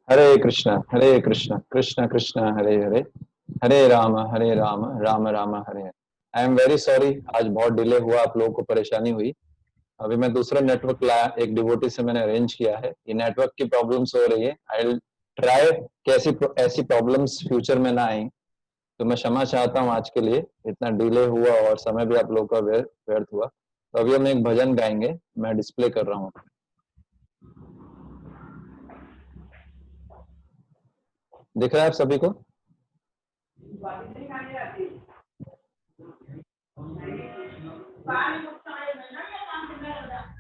Hare Krishna Krishna Krishna Hare Hare, Hare Ram Ram Ram Hare Hare. I am very sorry, आज बहुत delay हुआ, आप लोगों को परेशानी हुई। अभी मैं दूसरा नेटवर्क लाया, एक डिवोटी से मैंने अरेंज किया है। ये नेटवर्क की प्रॉब्लम्स हो रही है। आई विल ट्राई कि ऐसी प्रॉब्लम्स फ्यूचर में ना आए। तो मैं क्षमा चाहता हूँ आज के लिए, इतना डिले हुआ और समय भी आप लोगों का व्यर्थ हुआ। तो अभी हम एक भजन गाएंगे, मैं डिस्प्ले कर रहा हूँ। दिख रहा है आप सभी को?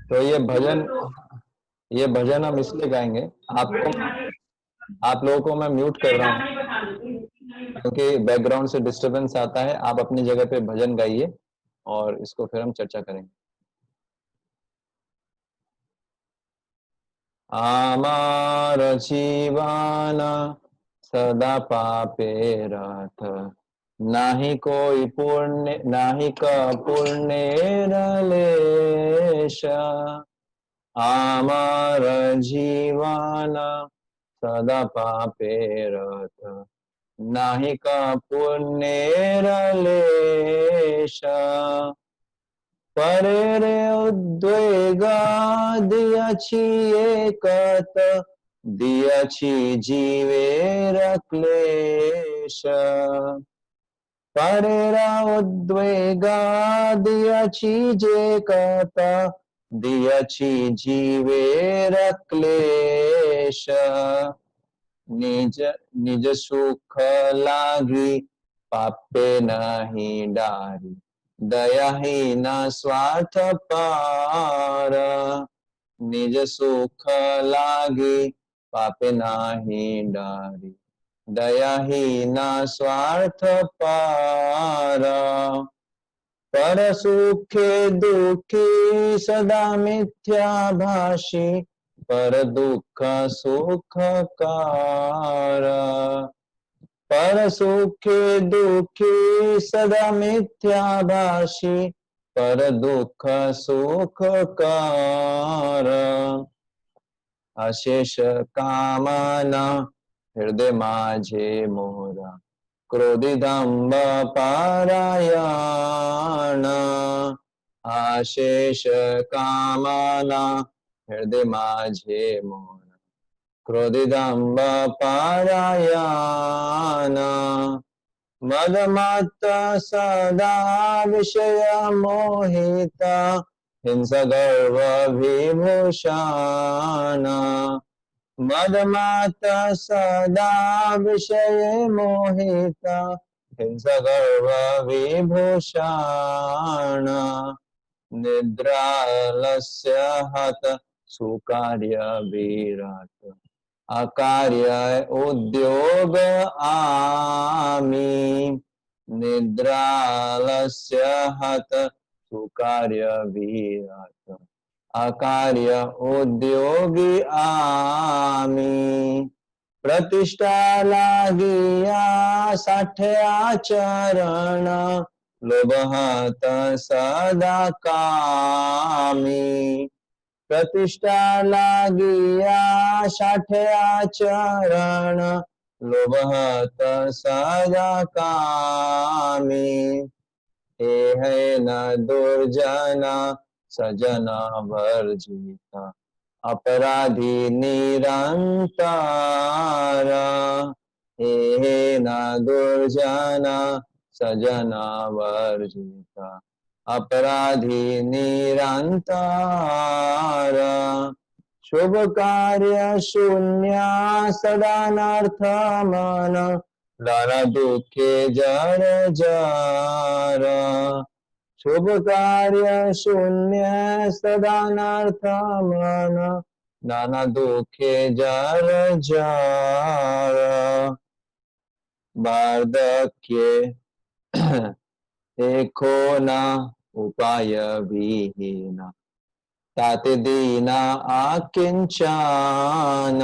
तो ये भजन हम इसलिए गाएंगे, आप लोगों को मैं म्यूट कर रहा हूँ क्योंकि बैकग्राउंड से डिस्टरबेंस आता है। आप अपनी जगह पे भजन गाइए और इसको फिर हम चर्चा करेंगे। आमार जीवन सदा पापे रथ, नाही कोई पुण्य नाही का पुण्य रलेश। आमार जीवन सदा पापे रथ, नाही का पुण्य रलेश। परेरे उद्वेगा दियाछि एकत, दियाछि जीवेर क्लेश। परेरा उद्वेगा दियाछि जेकत, दियाछि जीवेर क्लेश। निज निज सुख लागी पापे नहीं डारी, दयाहीन स्वार्थ पार। निज सुख लागी पापे नाही डारी, दयाहीन स्वार्थ पार। पर सुखे दुखी सदा मिथ्या भाषी, पर दुख सुखकार। पर सुखे दुखी सदा मिथ्या भाषी, पर दुख सुखकार। अशेष कामना हृदय माझे मोरा, क्रोधिदंभ पारायण। अशेष कामना हृदय माझे मोरा, क्रोधिदंभ पारायण। मदमत्त सदा विषय मोहिता, हिंसा गर्व विभूषण। मदमत्त सदा विषय मोहिता, हिंसा गर्व विभूषण। निद्रालस्य हत सुकार्य विराट, अकार्य उद्योग आमी। निद्रालस्य हत सुकार्य विराट, अकार्य उद्योगी आमी। प्रतिष्ठा लागिया साठे आचरण, लोभहत सदा कामी। प्रतिष्ठा लागिया साठे आचरण, लोभहत सदा कामी। हे है न दुर्जना सजना वर्जिता, अपराधी निरंतर। हे न दुर्जना सजना वर्जिता, अपराधी निरंतर। शुभ कार्य शून्य सदा नर्थ मन, दान दुखे जर जर। शुभ कार्य शून्य सदा नर्थ मन, नाना दुखे जर जर। वार्धक्ये देखो न उपाय विहीन, ताते दीना आकिंचन।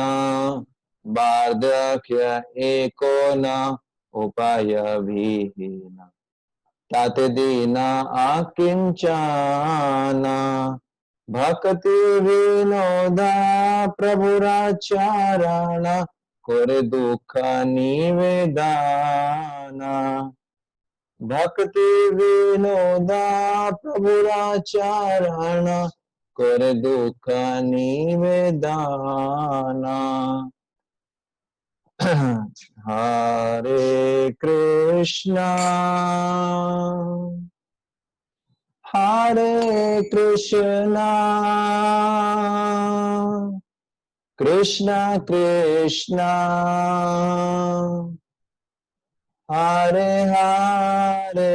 वार्धक्य एको न उपाय विहीन, ताते दीना आकिंचन। भक्ति विनोदा प्रभुराचारण करे दुख निवेदना भक्ति विनोदा प्रभुराचारण करे दुख निवेदना हरे कृष्णा कृष्णा कृष्णा हरे हरे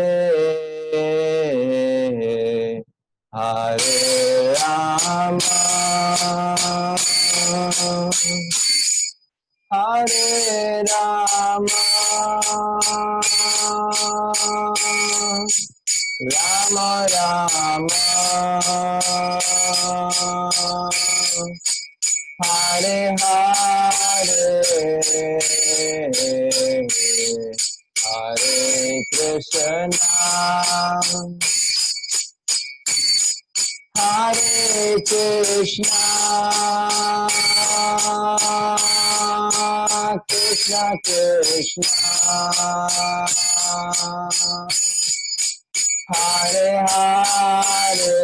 हरे राम हरे राम राम राम हरे हरे हरे कृष्णा हरे कृष्णा कृष्णा कृष्णा हरे हरे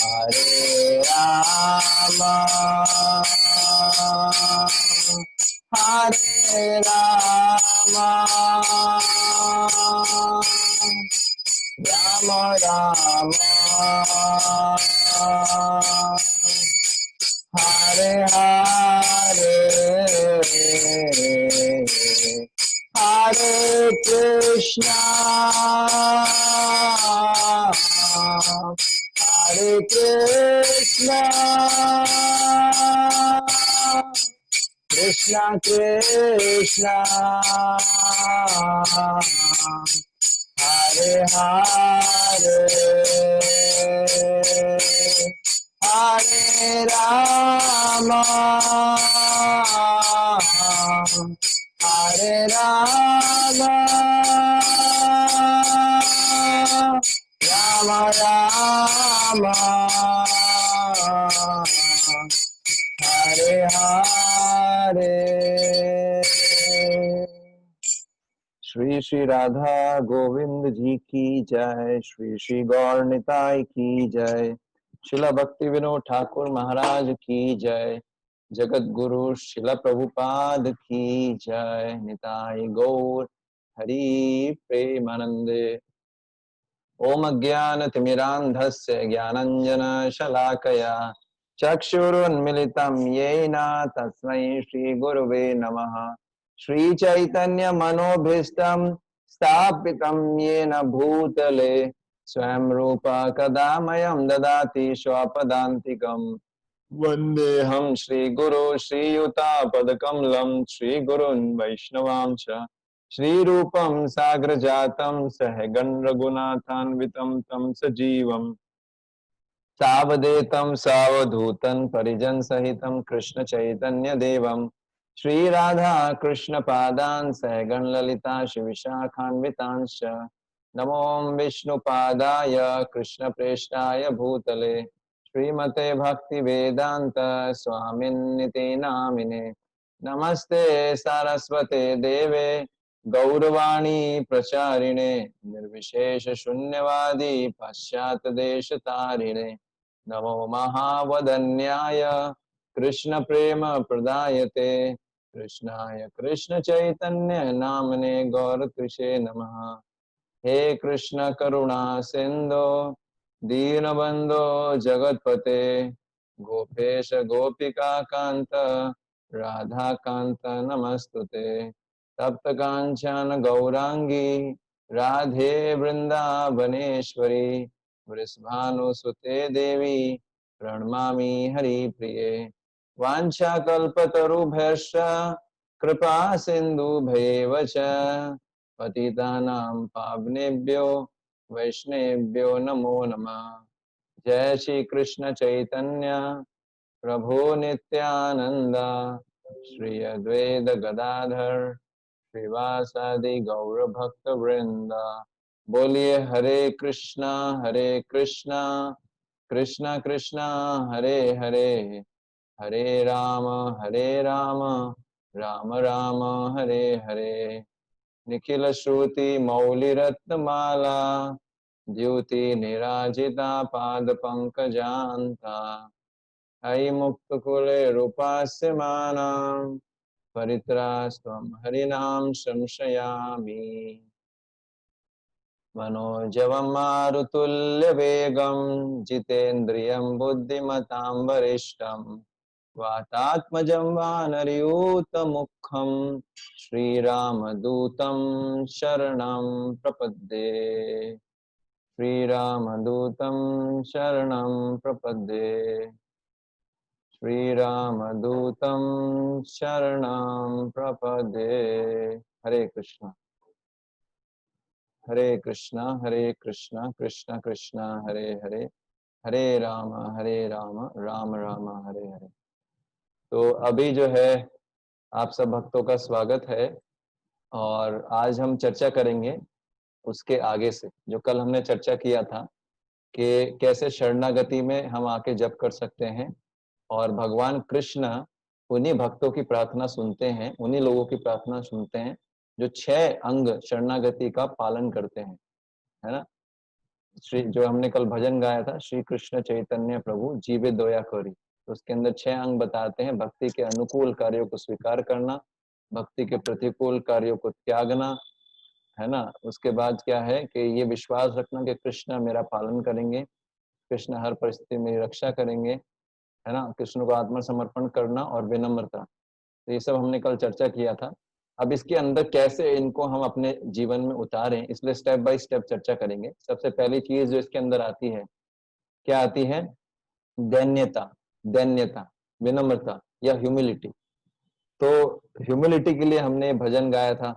हरे राम हरे राम राम राम हरे हरे हरे कृष्णा हरे कृष्णा कृष्णा कृष्णा हरे हरे हरे राम हरे राम राम राम हरे हरे श्री श्री राधा गोविंद जी की जय श्री श्री गौर निताय की जय शिला भक्ति विनोद ठाकुर महाराज की जय जगत गुरु शिला प्रभुपाद की जय निताय गौर हरि प्रेमानंदे ओम अज्ञानतिमिरान्धस्य ज्ञानञ्जन शलाकया चक्षुरुन्मिलितं येन तस्मै श्रीगुरुवे नमः श्रीचैतन्यमनोभीष्टं स्थापितं येन भूतले स्वयं रूप कदा मह्यं ददाति स्वपदान्तिकम् वन्देऽहं श्रीगुरो श्रीयुतापदकमलं श्रीगुरुन् वैष्णवांश्च श्रीरूपं साग्रजातं सहगण रघुनाथान्वितं तं सजीवं सावधेतं सावधूतं परिजन सहितं कृष्ण चैतन्य देवं श्रीराधा कृष्ण पादान् सहगण ललिता शिविशाखान्वितांश्च नमो विष्णुपादाय कृष्ण प्रेष्ठाय भूतले श्रीमते भक्ति वेदांत स्वामिन्निति नामिने नमस्ते सारस्वते देवे गौरवाणी प्रचारिणे निर्विशेष शून्यवादी पाश्चात देश तारिणे नमो महावदन्याय कृष्ण प्रेम प्रदायते कृष्णाय कृष्ण चैतन्य नामने गौर कृषे नमः हे कृष्ण करुणा सिंधो दीनबंधो जगतपते गोपेश गोपिका कांत राधा कांत नमस्तुते तप्त कांचन गौरांगी राधे वृंदावनेश्वरी वृषभानुसुते देवी प्रणमामि हरिप्रिये वाञ्छाकल्पतरुभ्यश्च कृपा सिन्धुभ्येव च पतितानां पावनेभ्यो वैष्णवेभ्यो नमो नमः जय श्री कृष्ण चैतन्य प्रभु नित्यानंद श्री अद्वैत गदाधर श्रीवासादि गौर भक्त वृंद बोलिए हरे कृष्णा कृष्णा कृष्णा हरे हरे, हरे राम राम राम हरे हरे। निखिल श्रुति मौलि रत्नमाला द्युति निराजिता पाद पंकजान्ता, अयि मुक्त कुले रूपास्य मानां परित्रास्त्वं हरिनाम संशयामि। मनोजवं मारुतुल्यवेगं जितेन्द्रियं बुद्धिमतां वरिष्ठं वातात्मजं वानरयूतमुखं श्रीरामदूतं शरणं प्रपद्ये, श्रीरामदूतं शरणं प्रपद्ये, श्रीरामदूतं शरणं प्रपद्ये। हरे कृष्णा हरे कृष्णा कृष्णा कृष्णा हरे हरे, हरे राम राम राम हरे हरे। तो अभी जो है आप सब भक्तों का स्वागत है, और आज हम चर्चा करेंगे उसके आगे से, जो कल हमने चर्चा किया था कि कैसे शरणागति में हम आके जप कर सकते हैं, और भगवान कृष्ण उन्हीं भक्तों की प्रार्थना सुनते हैं, उन्हीं लोगों की प्रार्थना सुनते हैं जो 6 अंग शरणागति का पालन करते हैं, है ना। श्री जो हमने कल भजन गाया था, श्री कृष्ण चैतन्य प्रभु जीवे दया करी, तो उसके अंदर 6 अंग बताते हैं। भक्ति के अनुकूल कार्यों को स्वीकार करना, भक्ति के प्रतिकूल कार्यों को त्यागना, है ना। उसके बाद क्या है कि ये विश्वास रखना कि कृष्ण मेरा पालन करेंगे, कृष्ण हर परिस्थिति में मेरी रक्षा करेंगे, है ना। कृष्ण को आत्मसमर्पण करना और विनम्रता, तो ये सब हमने कल चर्चा किया था। अब इसके अंदर कैसे इनको हम अपने जीवन में उतारें, इसलिए स्टेप बाय स्टेप चर्चा करेंगे। सबसे पहली चीज जो इसके अंदर आती है, क्या आती है? दैन्यता, दैन्यता, विनम्रता या ह्यूमिलिटी। तो ह्यूमिलिटी के लिए हमने भजन गाया था।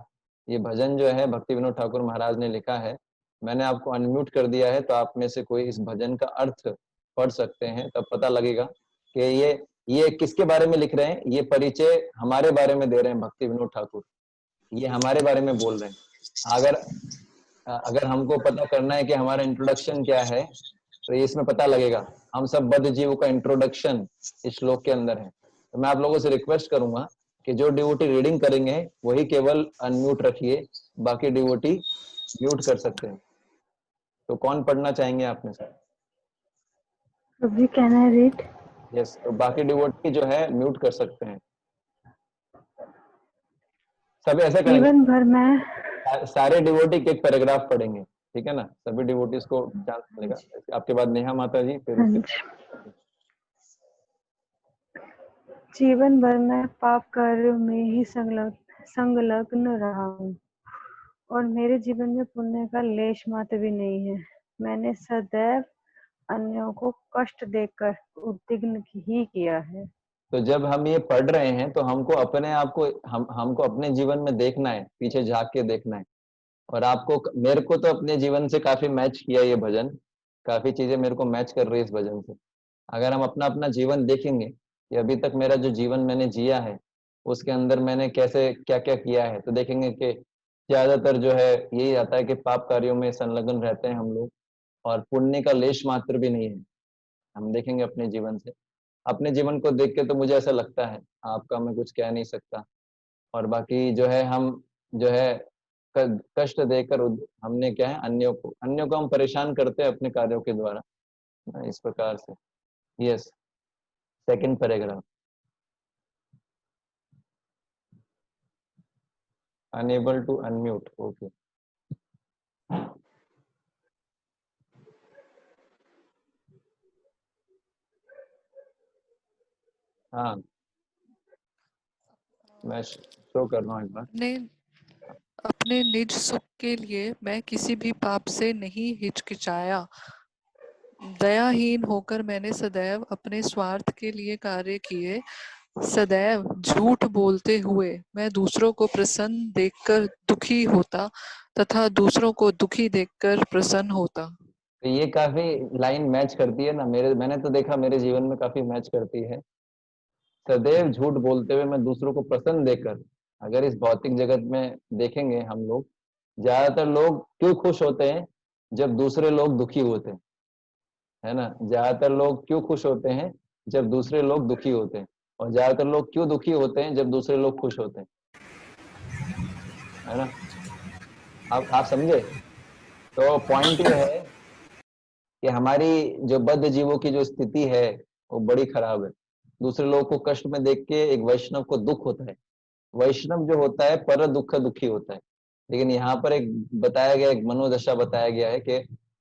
ये भजन जो है भक्ति विनोद ठाकुर महाराज ने लिखा है, मैंने आपको अनम्यूट कर दिया है, तो आप में से कोई इस भजन का अर्थ पढ़ सकते हैं, तब पता लगेगा कि ये किसके बारे में लिख रहे हैं। ये परिचय हमारे बारे में दे रहे हैं भक्ति विनोद ठाकुर, ये हमारे बारे में बोल रहे हैं। अगर हमको पता करना है कि हमारा इंट्रोडक्शन क्या है, तो ये इसमें पता लगेगा। हम सब बद्ध जीव का इंट्रोडक्शन इस श्लोक के अंदर है। तो मैं आप लोगों से रिक्वेस्ट करूंगा कि जो डिवोटी रीडिंग करेंगे वही केवल अनम्यूट रखिए, बाकी डिवोटी म्यूट कर सकते हैं। तो कौन पढ़ना चाहेंगे आप में से? अभी कैन आई रीड? यस, तो बाकी डिवोटी जो है म्यूट कर सकते हैं। सब ऐसा करेंगे, जीवन भर में सारे डिवोटी एक पैराग्राफ पढ़ेंगे, ठीक है ना। सभी डिवोटीज को चांस मिलेगा। आपके बाद नेहा माता जी, फिर हाँ उसके जी, जीवन भर में पाप कार्यों में ही संलग्न रहा हूँ, और मेरे जीवन में पुण्य का लेश मात्र भी नहीं है। मैंने सदैव अन्यों को कष्ट देकर उद्विग्न ही किया है। तो जब हम ये पढ़ रहे हैं तो हमको अपने आप को हमको अपने जीवन में देखना है, पीछे झांक के देखना है। और आपको, मेरे को तो अपने जीवन से काफी मैच किया ये भजन, काफी चीजें मेरे को मैच कर रही है इस भजन से। अगर हम अपना अपना जीवन देखेंगे कि अभी तक मेरा जो जीवन मैंने जिया है उसके अंदर मैंने कैसे क्या क्या किया है, तो देखेंगे कि ज्यादातर जो है यही आता है कि पाप कार्यों में संलग्न रहते हैं हम लोग, और पुण्य का लेश मात्र भी नहीं है। हम देखेंगे अपने जीवन से, अपने जीवन को देख के तो मुझे ऐसा लगता है, आपका मैं कुछ कह नहीं सकता। और बाकी जो है हम जो है कष्ट देकर हमने क्या है, अन्यों को हम परेशान करते हैं अपने कार्यों के द्वारा, इस प्रकार से। Yes, second paragraph, enable to unmute, okay. हाँ, मैं शो कर रहा हूँ एक बार। अपने अपने निज सुख के लिए मैं किसी भी पाप से नहीं हिचकिचाया। दयाहीन होकर मैंने सदैव अपने स्वार्थ के लिए कार्य किए। सदैव झूठ बोलते हुए मैं दूसरों को प्रसन्न देखकर दुखी होता तथा दूसरों को दुखी देखकर प्रसन्न होता। तो ये काफी लाइन मैच करती है ना, मैंने तो देखा मेरे जीवन में काफी मैच करती है। सदैव झूठ बोलते हुए मैं दूसरों को प्रसन्न देकर, अगर इस भौतिक जगत में देखेंगे हम लोग, ज्यादातर लोग क्यों खुश होते हैं जब दूसरे लोग दुखी होते हैं, है ना। ज्यादातर लोग क्यों खुश होते हैं जब दूसरे लोग दुखी होते हैं, और ज्यादातर लोग क्यों दुखी होते हैं जब दूसरे लोग खुश होते हैं, है ना। आप समझे। तो पॉइंट ये है कि हमारी जो बद्ध जीवों की जो स्थिति है वो बड़ी खराब है। दूसरे लोगों को कष्ट में देख के एक वैष्णव को दुख होता है। वैष्णव जो होता है पर दुख दुखी होता है। लेकिन यहाँ पर एक बताया गया, एक मनोदशा बताया गया है कि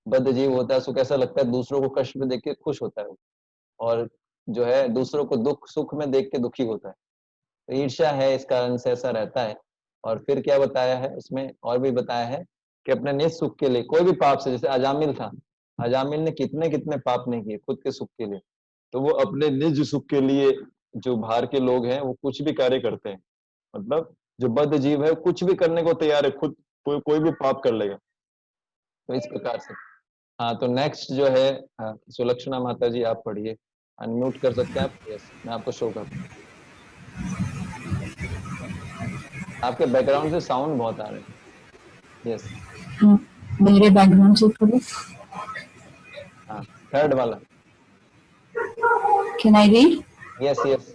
बद्ध जीव होता है, उसको कैसा लगता है, दूसरों को कष्ट में देख के खुश होता है वो, और जो है दूसरों को दुख सुख में देख के दुखी होता है। तो ईर्ष्या है, इस कारण से ऐसा रहता है। और फिर क्या बताया है उसमें, और भी बताया है कि अपने निज सुख के लिए कोई भी पाप से, जैसे अजामिल था, अजामिल ने कितने कितने पाप नहीं किए खुद के सुख के लिए, तो वो अपने निज सुख के लिए, जो बाहर के लोग हैं वो कुछ भी कार्य करते हैं। मतलब जो बद्ध जीव है कुछ भी करने को तैयार है, खुद कोई भी पाप कर लेगा। तो इस प्रकार से। हाँ, तो नेक्स्ट जो है सुलक्षणा माता जी, आप पढ़िए। अनम्यूट कर सकते हैं आप? यस, मैं आपको शो करता हूँ। आपके बैकग्राउंड से साउंड बहुत आ रहे हैं। यस। मेरे बैकग्राउंड से थोड़ी। हाँ, थर्ड वाला। Can I read? Yes yes.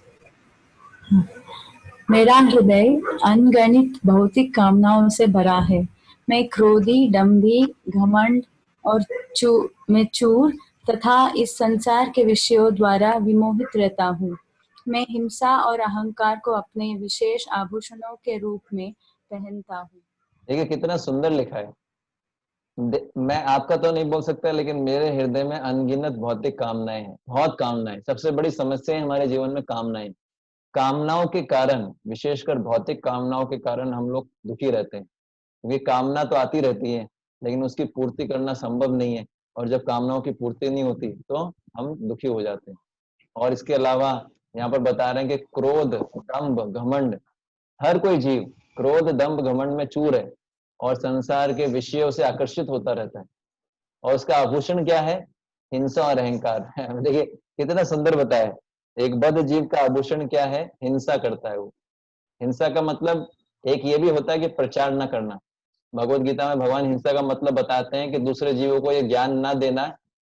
मेरा हृदय अनगणित भौतिक कामनाओं से भरा है। मैं क्रोधी, दंभी, घमंड और मैं चूर तथा इस संसार के विषयों द्वारा विमोहित रहता हूँ। मैं हिंसा और अहंकार को अपने विशेष आभूषणों के रूप में पहनता हूँ। देखिए कितना सुंदर लिखा है। मैं आपका तो नहीं बोल सकता, लेकिन मेरे हृदय में अनगिनत भौतिक कामनाएं हैं, बहुत कामनाएं। सबसे बड़ी समस्या है हमारे जीवन में कामनाएं। कामनाओं के कारण, विशेषकर भौतिक कामनाओं के कारण हम लोग दुखी रहते हैं, क्योंकि कामना तो आती रहती है लेकिन उसकी पूर्ति करना संभव नहीं है। और जब कामनाओं की पूर्ति नहीं होती तो हम दुखी हो जाते हैं। और इसके अलावा यहाँ पर बता रहे हैं कि क्रोध, दंभ, घमंड, हर कोई जीव क्रोध, दंभ, घमंड में चूर है और संसार के विषयों से आकर्षित होता रहता है। और उसका आभूषण क्या है? हिंसा और अहंकार। देखिए कितना सुंदर बताया है। एक बद्ध जीव का आभूषण क्या है? हिंसा करता है वो। हिंसा का मतलब एक ये भी होता है कि प्रचार न करना। भगवत गीता में भगवान हिंसा का मतलब बताते हैं कि दूसरे जीवों को ये ज्ञान ना देना,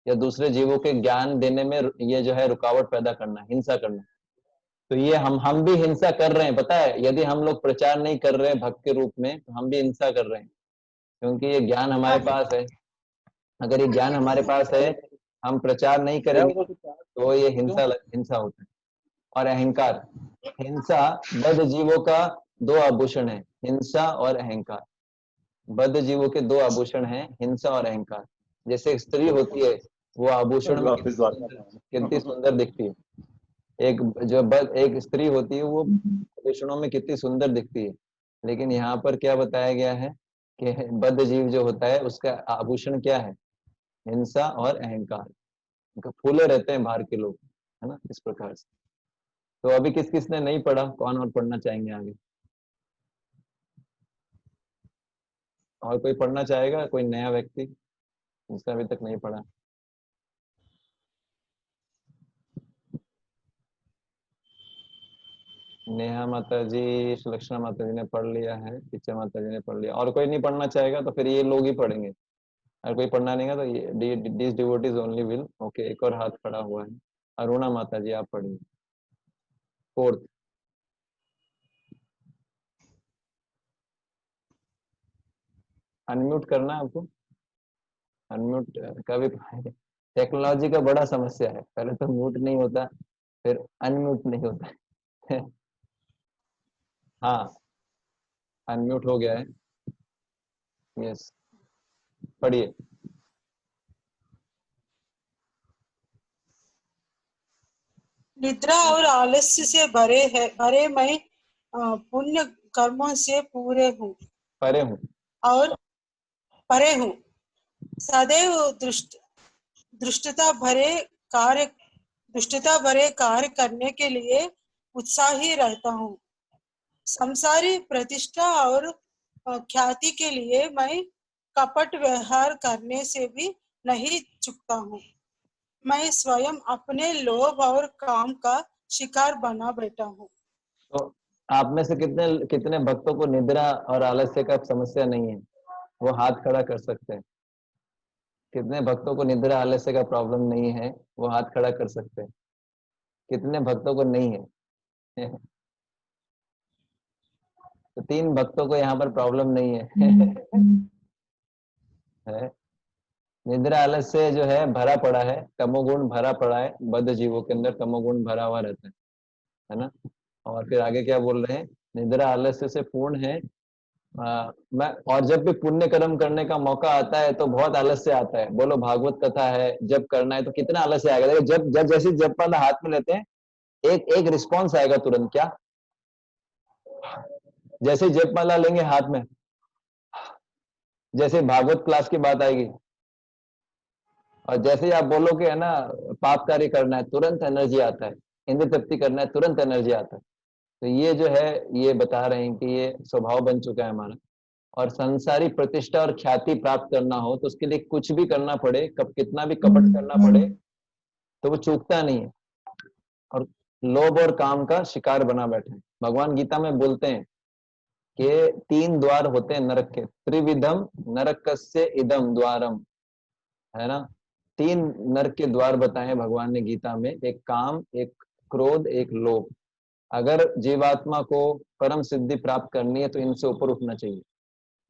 या दूसरे जीवों के ज्ञान देने में ये जो है रुकावट पैदा करना, हिंसा करना। तो ये हम भी हिंसा कर रहे हैं, पता है। यदि हम लोग प्रचार नहीं कर रहे हैं भक्त के रूप में तो हम भी हिंसा कर रहे हैं, क्योंकि ये ज्ञान हमारे पास है। अगर ये ज्ञान हमारे पास है, हम प्रचार नहीं करेंगे तो ये हिंसा हिंसा होता है। और अहंकार, हिंसा बद्ध जीवों का दो आभूषण है, हिंसा और अहंकार। बद्ध जीवों के दो आभूषण हैं, हिंसा और अहंकार। जैसे एक स्त्री होती है, वो आभूषण में कितनी सुंदर दिखती है। एक स्त्री होती है, वो आभूषणों में कितनी सुंदर दिखती है। लेकिन यहाँ पर क्या बताया गया है कि बद्ध जीव जो होता है उसका आभूषण क्या है? हिंसा और अहंकार। उनका फूले रहते हैं बाहर के लोग, है ना, इस प्रकार से। तो अभी किस किस ने नहीं पढ़ा, कौन और पढ़ना चाहेंगे आगे? और कोई पढ़ना चाहेगा? कोई नया व्यक्ति जिसने अभी तक नहीं पढ़ा? नेहा माता जी, सुलक्षणा माता जी ने पढ़ लिया है, पिच्चा माता जी ने पढ़ लिया। और कोई नहीं पढ़ना चाहेगा तो फिर ये लोग ही पढ़ेंगे। अगर कोई पढ़ना नहीं है तो ये this devotees only will. Okay, एक और हाथ खड़ा हुआ है। अरुणा माता जी, आप पढ़िए फोर्थ। अनम्यूट करना है आपको। अनम्यूट का भी टेक्नोलॉजी का बड़ा समस्या है, पहले तो म्यूट नहीं होता, फिर अनम्यूट नहीं होता। हाँ, अनम्यूट हो गया है। यस, पढ़िए। निद्रा और आलस्य से भरे मैं पुण्य कर्मों से पूरे हूँ परे हूँ। और परे हूँ। सदैव दुष्टता भरे कार्य करने के लिए उत्साही रहता हूँ। संसारी प्रतिष्ठा और ख्याति के लिए मैं कपट व्यवहार करने से भी नहीं चूकता हूँ। मैं स्वयं अपने लोभ और काम का शिकार बना बैठा हूँ। तो आप में से कितने कितने भक्तों को निद्रा और आलस्य का समस्या नहीं है? वो हाथ खड़ा कर सकते हैं। कितने भक्तों को निद्रा आलस्य का प्रॉब्लम नहीं है, वो हाथ खड़ा कर सकते हैं। कितने भक्तों को नहीं है? तो 3 भक्तों को यहाँ पर प्रॉब्लम नहीं है। है? निद्रा आलस्य जो है भरा पड़ा है, तमोगुण भरा पड़ा है, बद्ध जीवों के अंदर तमोगुण भरा हुआ रहता है ना। और फिर आगे क्या बोल रहे हैं, निद्रा आलस्य से पूर्ण है। मैं और जब भी पुण्य कर्म करने का मौका आता है तो बहुत आलस्य आता है। बोलो भागवत कथा है, जब करना है तो कितना आलस्य आएगा। देखो जब जब जैसे जब वाला हाथ में लेते हैं, एक एक रिस्पॉन्स आएगा तुरंत। क्या? जैसे जपमाला लेंगे हाथ में, जैसे भागवत क्लास की बात आएगी, और जैसे ही आप बोलोगे है ना पाप कार्य करना है, तुरंत एनर्जी आता है। इंद्र तृप्ति करना है, तुरंत एनर्जी आता है। तो ये जो है, ये बता रहे हैं कि ये स्वभाव बन चुका है हमारा। और संसारी प्रतिष्ठा और ख्याति प्राप्त करना हो तो उसके लिए कुछ भी करना पड़े, कितना भी कपट करना पड़े, तो वो चूकता नहीं है। और लोभ और काम का शिकार बना बैठे हैं। भगवान गीता में बोलते हैं कि 3 द्वार होते हैं नरक के, त्रिविधम नरकस्य इदम द्वारम, है ना। 3 नरक के द्वार बताए भगवान ने गीता में, एक काम, एक क्रोध, एक लोभ। अगर जीवात्मा को परम सिद्धि प्राप्त करनी है तो इनसे ऊपर उठना चाहिए।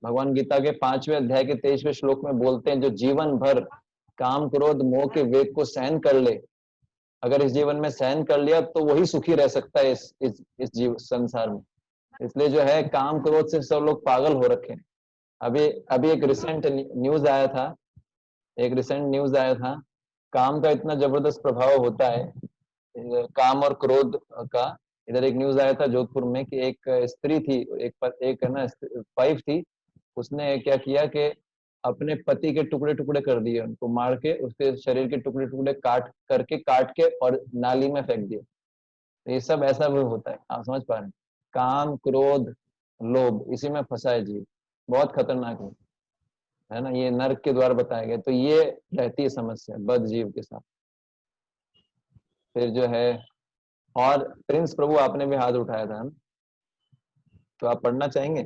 भगवान गीता के 5वें अध्याय के 23वें श्लोक में बोलते हैं, जो जीवन भर काम क्रोध मोह के वेग को सहन कर ले, अगर इस जीवन में सहन कर लिया तो वही सुखी रह सकता है इस जीव संसार में। इसलिए जो है काम क्रोध से सब लोग पागल हो रखे हैं। अभी अभी एक रिसेंट न्यूज आया था, काम का इतना जबरदस्त प्रभाव होता है, काम और क्रोध का। इधर एक न्यूज आया था जोधपुर में कि एक स्त्री थी, एक है ना वाइफ थी, उसने क्या किया कि अपने पति के टुकड़े टुकड़े कर दिए, उनको मार के उसके शरीर के टुकड़े टुकड़े काट के और नाली में फेंक दिए। तो ये सब ऐसा भी होता है, आप समझ पा रहे हैं। काम क्रोध लोभ, इसी में फंसा है जीव, बहुत खतरनाक है ना। ये नरक के द्वार बताए गए। तो ये रहती है समस्या बद्ध जीव के साथ। फिर जो है, और प्रिंस प्रभु आपने भी हाथ उठाया था, तो आप पढ़ना चाहेंगे?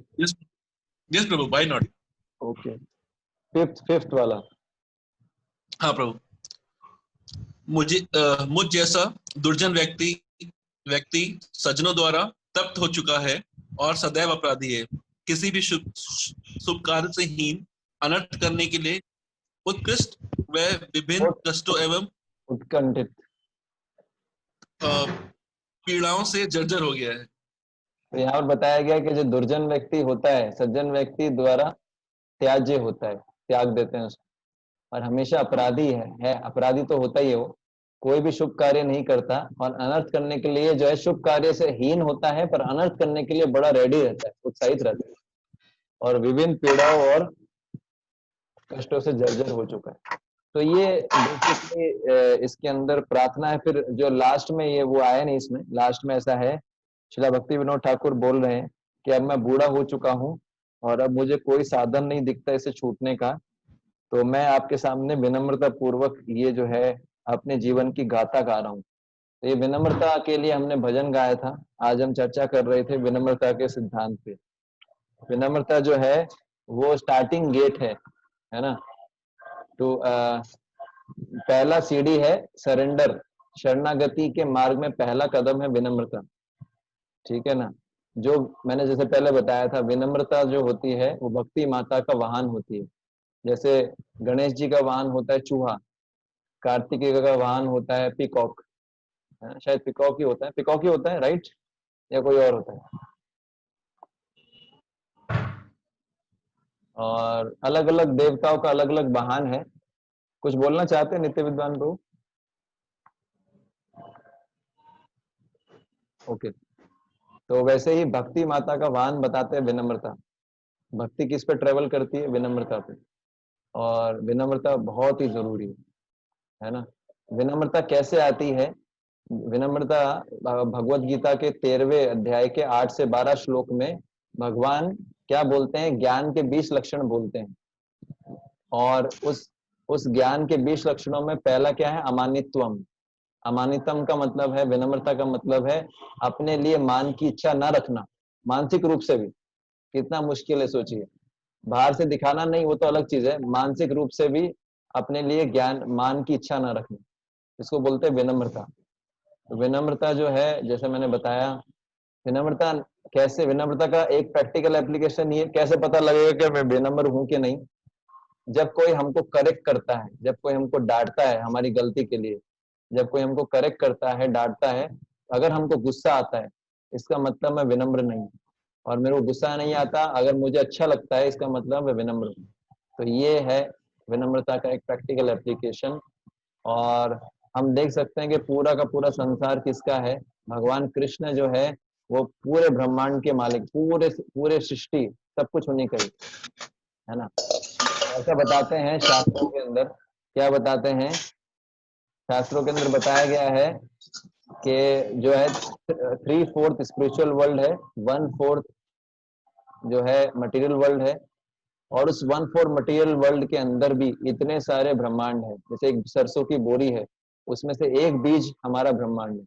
Yes Prabhu, why not. Okay, fifth वाला। हाँ प्रभु, मुझ जैसा दुर्जन व्यक्ति सज्जनों द्वारा तप्त हो चुका है और सदैव अपराधी है। किसी भी शुभ कार्य से हीन, अनर्थ करने के लिए उत्कृष्ट व विभिन्न कष्टों एवं उत्कंठित पीड़ाओं से जर्जर हो गया है। तो यहाँ पर बताया गया कि जो दुर्जन व्यक्ति होता है, सज्जन व्यक्ति द्वारा त्याज्य होता है, त्याग देते हैं उसको। और हमेशा अपराधी है, अपराधी तो होता ही है वो, कोई भी शुभ कार्य नहीं करता और अनर्थ करने के लिए जो है शुभ कार्य से हीन होता है, पर अनर्थ करने के लिए बड़ा रेडी रहता है, उत्साहित रहता है, और विभिन्न पीड़ाओं और कष्टों से जर्जर हो चुका है। तो ये बेसिकली इसके अंदर प्रार्थना है। फिर जो लास्ट में ये वो आया नहीं, इसमें लास्ट में ऐसा है, श्रीला भक्ति विनोद ठाकुर बोल रहे हैं कि अब मैं बूढ़ा हो चुका हूँ और अब मुझे कोई साधन नहीं दिखता इसे छूटने का, तो मैं आपके सामने विनम्रता पूर्वक ये जो है अपने जीवन की गाथा गा रहा हूँ। तो ये विनम्रता के लिए हमने भजन गाया था। आज हम चर्चा कर रहे थे विनम्रता के सिद्धांत पे। विनम्रता जो है वो स्टार्टिंग गेट है ना। तो पहला सीढ़ी है सरेंडर, शरणागति के मार्ग में पहला कदम है विनम्रता, ठीक है ना। जो मैंने जैसे पहले बताया था, विनम्रता जो होती है वो भक्ति माता का वाहन होती है। जैसे गणेश जी का वाहन होता है चूहा, कार्तिकेय का वाहन होता है पिकॉक, है ना, शायद पिकॉक ही होता है राइट, या कोई और होता है। और अलग अलग देवताओं का अलग अलग वाहन है। कुछ बोलना चाहते हैं नित्य विद्वान प्रभु? ओके, तो वैसे ही भक्ति माता का वाहन बताते हैं विनम्रता। भक्ति किस पे ट्रेवल करती है? विनम्रता पे। और विनम्रता बहुत ही जरूरी है ना। विनम्रता कैसे आती है? विनम्रता भगवत गीता के 13वें अध्याय के 8 से 12 श्लोक में भगवान क्या बोलते हैं? ज्ञान के 20 लक्षण बोलते हैं। और उस ज्ञान के 20 लक्षणों में पहला क्या है? अमानित्वम। अमानितम का मतलब है, विनम्रता का मतलब है अपने लिए मान की इच्छा ना रखना, मानसिक रूप से भी। कितना मुश्किल है सोचिए, बाहर से दिखाना नहीं, वो तो अलग चीज है, मानसिक रूप से भी अपने लिए ज्ञान मान की इच्छा ना रखना, इसको बोलते हैं विनम्रता। तो विनम्रता जो है, जैसे मैंने बताया, विनम्रता कैसे, विनम्रता का एक प्रैक्टिकल एप्लीकेशन ये कैसे पता लगेगा कि मैं विनम्र हूं कि नहीं। जब कोई हमको करेक्ट करता है, जब कोई हमको डांटता है हमारी गलती के लिए, जब कोई हमको करेक्ट करता है, डांटता है, अगर हमको गुस्सा आता है, इसका मतलब मैं विनम्र नहीं हूं। और मेरे को गुस्सा नहीं आता, अगर मुझे अच्छा लगता है, इसका मतलब मैं विनम्र हूँ। तो ये है विनम्रता का एक प्रैक्टिकल एप्लीकेशन। और हम देख सकते हैं कि पूरा का पूरा संसार किसका है, भगवान कृष्ण जो है वो पूरे ब्रह्मांड के मालिक, पूरे पूरे सृष्टि सब कुछ उन्हीं का ही है ना। ऐसा बताते हैं शास्त्रों के अंदर, क्या बताते हैं, शास्त्रों के अंदर बताया गया है कि जो है 3/4 स्पिरिचुअल वर्ल्ड है, 1/4 जो है मटेरियल वर्ल्ड है। और उस 1/4 मटेरियल वर्ल्ड के अंदर भी इतने सारे ब्रह्मांड है, जैसे एक सरसों की बोरी है, उसमें से एक बीज हमारा ब्रह्मांड है।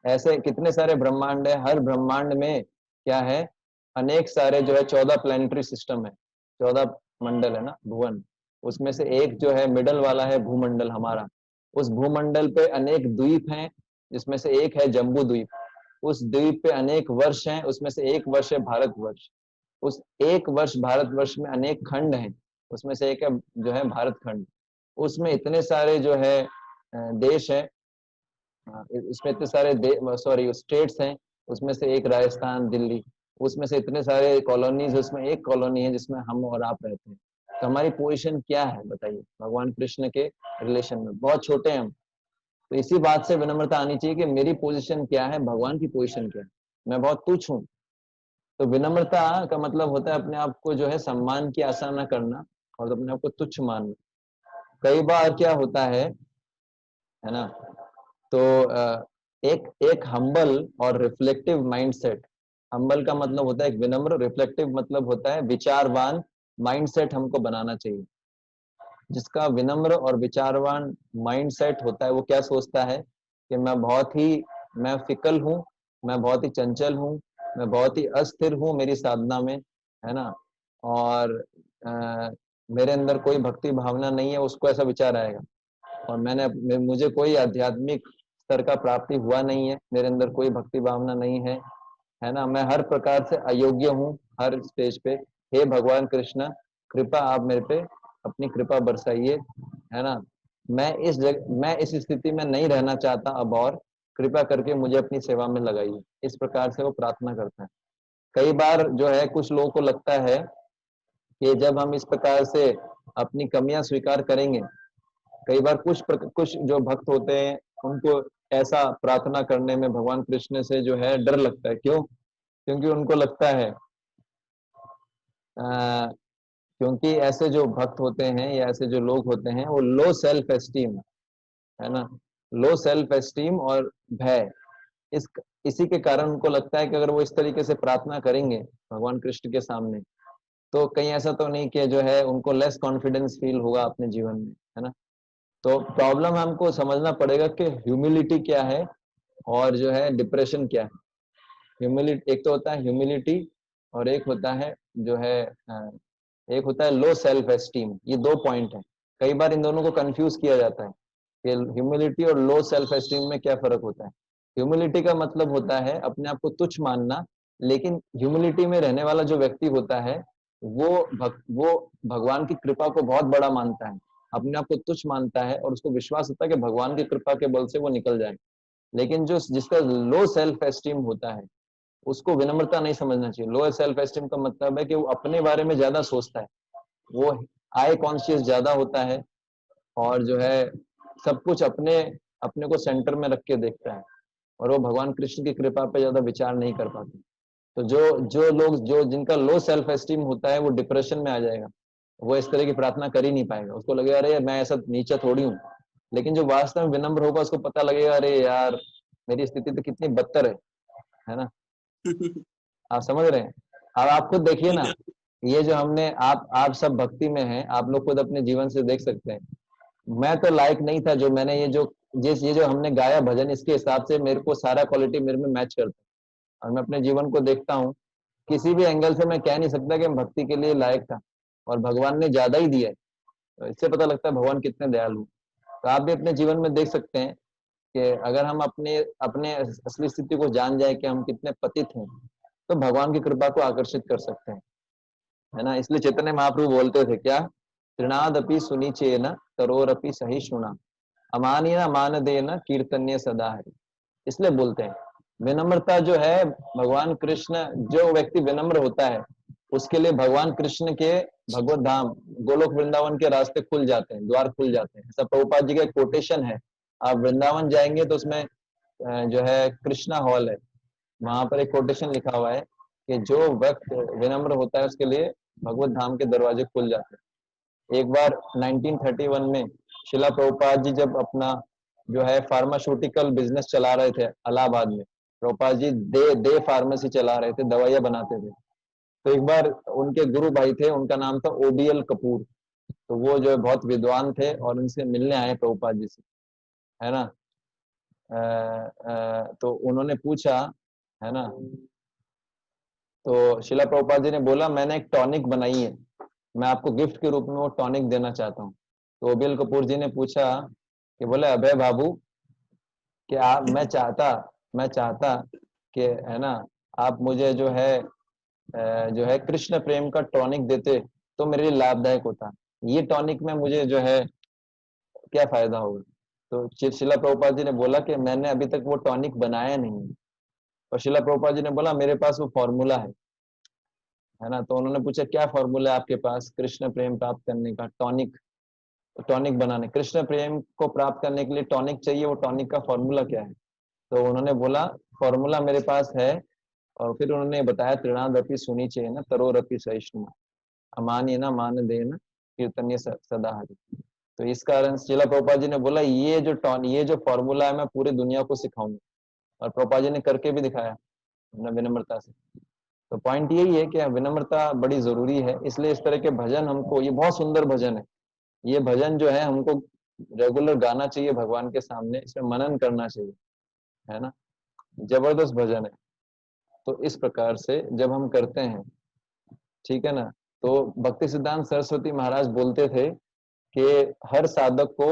ऐसे कितने सारे ब्रह्मांड है, हर ब्रह्मांड में क्या है, अनेक सारे जो है 14 प्लेनेटरी सिस्टम है, 14 मंडल है ना, भुवन। उसमें से एक जो है मिडल वाला है भूमंडल हमारा। उस भूमंडल पे अनेक द्वीप हैं, जिसमें से एक है जम्बू द्वीप। उस द्वीप पे अनेक वर्ष हैं, उसमें से एक वर्ष है भारतवर्ष। उस एक वर्ष भारतवर्ष में अनेक खंड हैं, उसमें से एक है जो है भारत खंड। उसमें इतने सारे जो है देश है, इसमें इतने सारे सॉरी स्टेट्स हैं, उसमें से एक राजस्थान, दिल्ली। उसमें से इतने सारे कॉलोनीज, उसमें एक कॉलोनी है जिसमें हम और आप रहते हैं। तो हमारी पोजीशन क्या है बताइए भगवान कृष्ण के रिलेशन में, बहुत छोटे हैं हम। तो इसी बात से विनम्रता आनी चाहिए कि मेरी पोजीशन क्या है, भगवान की पोजीशन क्या है, मैं बहुत तुच्छ हूँ। तो विनम्रता का मतलब होता है अपने आप को जो है सम्मान की आशा न करना और अपने आप को तुच्छ मानना। कई बार क्या होता है ना, तो एक एक हम्बल और रिफ्लेक्टिव माइंडसेट, हम्बल का मतलब होता है एक विनम्र, रिफ्लेक्टिव मतलब होता है विचारवान माइंडसेट हमको बनाना चाहिए। जिसका विनम्र और विचारवान माइंडसेट होता है, वो क्या सोचता है कि मैं फिकल हूँ, मैं बहुत ही चंचल हूँ, मैं बहुत ही अस्थिर हूँ मेरी साधना में, है ना। और मेरे अंदर कोई भक्ति भावना नहीं है, उसको ऐसा विचार आएगा। और मुझे कोई आध्यात्मिक स्तर का प्राप्ति हुआ नहीं है, मेरे अंदर कोई भक्ति भावना नहीं है ना। मैं हर प्रकार से अयोग्य हूँ हर स्टेज पे। हे भगवान कृष्ण, कृपा आप मेरे पे अपनी कृपा बरसाइए, है ना। मैं इस स्थिति में नहीं रहना चाहता अब, और कृपा करके मुझे अपनी सेवा में लगाइए। इस प्रकार से वो प्रार्थना करता है। कई बार जो है कुछ लोगों को लगता है कि जब हम इस प्रकार से अपनी कमियां स्वीकार करेंगे, कई बार कुछ जो भक्त होते हैं उनको ऐसा प्रार्थना करने में भगवान कृष्ण से जो है डर लगता है। क्यों? क्योंकि उनको लगता है क्योंकि ऐसे जो भक्त होते हैं या ऐसे जो लोग होते हैं वो लो सेल्फ एस्टीम, है ना, लो सेल्फ एस्टीम और भय, इसी के कारण उनको लगता है कि अगर वो इस तरीके से प्रार्थना करेंगे भगवान कृष्ण के सामने, तो कहीं ऐसा तो नहीं कि जो है उनको लेस कॉन्फिडेंस फील होगा अपने जीवन में, है ना। तो प्रॉब्लम हमको समझना पड़ेगा कि ह्यूमिलिटी क्या है और जो है डिप्रेशन क्या है। ह्यूमिलिटी एक तो होता है ह्यूमिलिटी, और एक होता है जो है एक होता है लो सेल्फ एस्टीम। ये दो पॉइंट है। कई बार इन दोनों को कंफ्यूज किया जाता है कि ह्यूमिलिटी और लो सेल्फ एस्टीम में क्या फर्क होता है। ह्यूमिलिटी का मतलब होता है अपने आप को तुच्छ मानना, लेकिन ह्यूमिलिटी में रहने वाला जो व्यक्ति होता है वो भगवान की कृपा को बहुत बड़ा मानता है, अपने आप को तुच्छ मानता है और उसको विश्वास होता है कि भगवान की कृपा के बल से वो निकल जाए। लेकिन जो जिसका लो सेल्फ एस्टीम होता है उसको विनम्रता नहीं समझना चाहिए। लो सेल्फ एस्टीम का मतलब है कि वो अपने बारे में ज्यादा सोचता है, वो आई कॉन्शियस ज्यादा होता है और जो है सब कुछ अपने अपने को सेंटर में रख के देखता है, और वो भगवान कृष्ण की कृपा पे ज्यादा विचार नहीं कर पाते। तो जो लोग जो जिनका लो सेल्फ एस्टीम होता है वो डिप्रेशन में आ जाएगा, वो इस तरह की प्रार्थना कर ही नहीं पाएगा। उसको लगेगा अरे मैं ऐसा नीचा थोड़ी हूँ। लेकिन जो वास्तव में विनम्र होगा उसको पता लगेगा अरे यार मेरी स्थिति तो कितनी बदतर है ना। आप समझ रहे हैं? अब आप खुद देखिए ना, ये जो हमने आप सब भक्ति में हैं, आप लोग खुद अपने जीवन से देख सकते हैं। मैं तो लायक नहीं था, जो मैंने ये जो हमने गाया भजन, इसके हिसाब से मेरे को सारा क्वालिटी मेरे में मैच करता है। और मैं अपने जीवन को देखता हूँ, किसी भी एंगल से मैं कह नहीं सकता कि मैं भक्ति के लिए लायक था। और भगवान ने ज्यादा ही दिया है। तो इससे पता लगता है भगवान कितने दयालु। तो आप भी अपने जीवन में देख सकते हैं कि अगर हम अपने अपने असली स्थिति को जान जाए कि हम कितने पतित हैं, तो भगवान की कृपा को आकर्षित कर सकते हैं, है ना। इसलिए चैतन्य महाप्रभु बोलते थे क्या, तृणादपि सुनिचेन तरोरपि सहिष्णुना अमानिना मानदेन कीर्तन्य सदा है। इसलिए बोलते हैं विनम्रता जो है, भगवान कृष्ण, जो व्यक्ति विनम्र होता है उसके लिए भगवान कृष्ण के भगवत धाम गोलोक वृंदावन के रास्ते खुल जाते हैं, द्वार खुल जाते हैं। ऐसा प्रभुपाद जी का कोटेशन है। आप वृंदावन जाएंगे तो उसमें जो है कृष्णा हॉल है, वहां पर एक कोटेशन लिखा हुआ है कि जो व्यक्ति विनम्र होता है उसके लिए भगवत धाम के दरवाजे खुल जाते हैं। एक बार 1931 में शिला प्रभुपाद जी जब अपना जो है फार्मास्यूटिकल बिजनेस चला रहे थे इलाहाबाद में, प्रभुपाद जी दे फार्मेसी चला रहे थे, दवाइयां बनाते थे। तो एक बार उनके गुरु भाई थे, उनका नाम था OBL कपूर। तो वो जो है बहुत विद्वान थे और उनसे मिलने आए प्रभुपाद जी से, है ना। तो उन्होंने पूछा, है ना, तो शिला प्रभुपाद जी ने बोला मैंने एक टॉनिक बनाई है, मैं आपको गिफ्ट के रूप में वो टॉनिक देना चाहता हूँ। तो OBL कपूर जी ने पूछा कि बोले अभय बाबू कि आप मैं चाहता कि, है ना, आप मुझे जो है कृष्ण प्रेम का टॉनिक देते तो मेरे लिए लाभदायक होता। ये टॉनिक में मुझे जो है क्या फायदा होगा। तो शिला प्रभुपाद जी ने बोला कि मैंने अभी तक वो टॉनिक बनाया नहीं। और शिला प्रभुपाद जी ने बोला मेरे पास वो फॉर्मूला है ना। तो उन्होंने पूछा क्या फॉर्मूला है आपके पास कृष्ण प्रेम प्राप्त करने का, टॉनिक, टॉनिक बनाने, कृष्ण प्रेम को प्राप्त करने के लिए टॉनिक चाहिए, वो टॉनिक का फॉर्मूला क्या है। तो उन्होंने बोला फॉर्मूला मेरे पास है। और फिर उन्होंने बताया तृणादपि सुनिचेन तरोरपि सहिष्णुना अमानिना मानदेन कीर्तन्य सदा हरि। तो इस कारण शिला प्रभुपाद जी ने बोला ये जो फॉर्मूला है मैं पूरी दुनिया को सिखाऊंगा। और प्रभुपाद जी ने करके भी दिखाया विनम्रता से। तो पॉइंट यही है कि विनम्रता बड़ी जरूरी है। इसलिए इस तरह के भजन हमको, ये बहुत सुंदर भजन है, ये भजन जो है हमको रेगुलर गाना चाहिए भगवान के सामने, इसमें मनन करना चाहिए, है ना। जबरदस्त भजन है। तो इस प्रकार से जब हम करते हैं, ठीक है ना, तो भक्ति सिद्धांत सरस्वती महाराज बोलते थे कि हर साधक को